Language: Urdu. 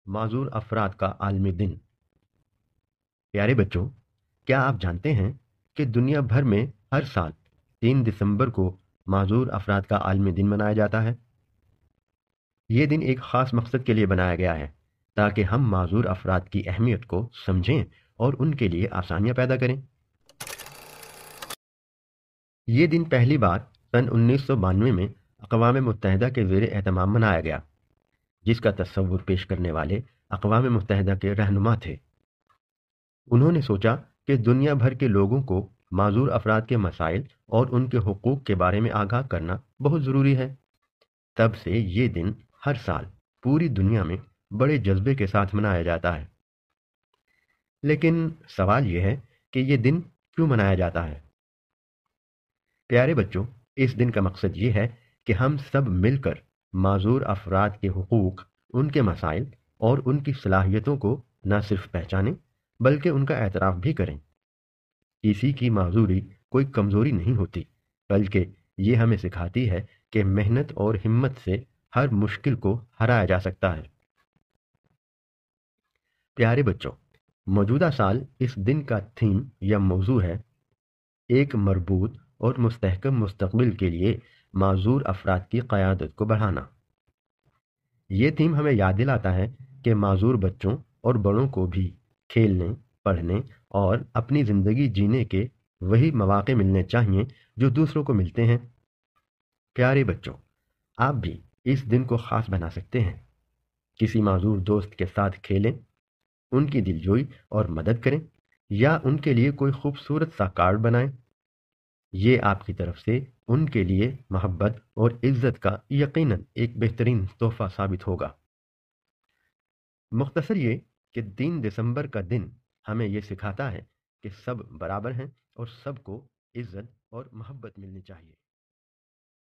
معذور افراد کا عالمی دن۔ پیارے بچوں، کیا آپ جانتے ہیں کہ دنیا بھر میں ہر سال 3 دسمبر کو معذور افراد کا عالمی دن منایا جاتا ہے؟ یہ دن ایک خاص مقصد کے لیے بنایا گیا ہے تاکہ ہم معذور افراد کی اہمیت کو سمجھیں اور ان کے لیے آسانیاں پیدا کریں۔ یہ دن پہلی بار سن 1992 میں اقوام متحدہ کے زیر اہتمام منایا گیا، جس کا تصور پیش کرنے والے اقوام متحدہ کے رہنما تھے۔ انہوں نے سوچا کہ دنیا بھر کے لوگوں کو معذور افراد کے مسائل اور ان کے حقوق کے بارے میں آگاہ کرنا بہت ضروری ہے۔ تب سے یہ دن ہر سال پوری دنیا میں بڑے جذبے کے ساتھ منایا جاتا ہے۔ لیکن سوال یہ ہے کہ یہ دن کیوں منایا جاتا ہے؟ پیارے بچوں، اس دن کا مقصد یہ ہے کہ ہم سب مل کر معذور افراد کے حقوق، ان کے مسائل اور ان کی صلاحیتوں کو نہ صرف پہچانیں بلکہ ان کا اعتراف بھی کریں۔ کسی کی معذوری کوئی کمزوری نہیں ہوتی، بلکہ یہ ہمیں سکھاتی ہے کہ محنت اور ہمت سے ہر مشکل کو ہرایا جا سکتا ہے۔ پیارے بچوں، موجودہ سال اس دن کا تھیم یا موضوع ہے ایک مربوط اور مستحکم مستقبل کے لیے معذور افراد کی قیادت کو بڑھانا۔ یہ تھیم ہمیں یاد دلاتا ہے کہ معذور بچوں اور بڑوں کو بھی کھیلنے، پڑھنے اور اپنی زندگی جینے کے وہی مواقع ملنے چاہیے جو دوسروں کو ملتے ہیں۔ پیارے بچوں، آپ بھی اس دن کو خاص بنا سکتے ہیں۔ کسی معذور دوست کے ساتھ کھیلیں، ان کی دلجوئی اور مدد کریں، یا ان کے لیے کوئی خوبصورت سا کارڈ بنائیں۔ یہ آپ کی طرف سے ان کے لیے محبت اور عزت کا یقیناً ایک بہترین تحفہ ثابت ہوگا۔ مختصر یہ کہ 3 دسمبر کا دن ہمیں یہ سکھاتا ہے کہ سب برابر ہیں اور سب کو عزت اور محبت ملنی چاہیے۔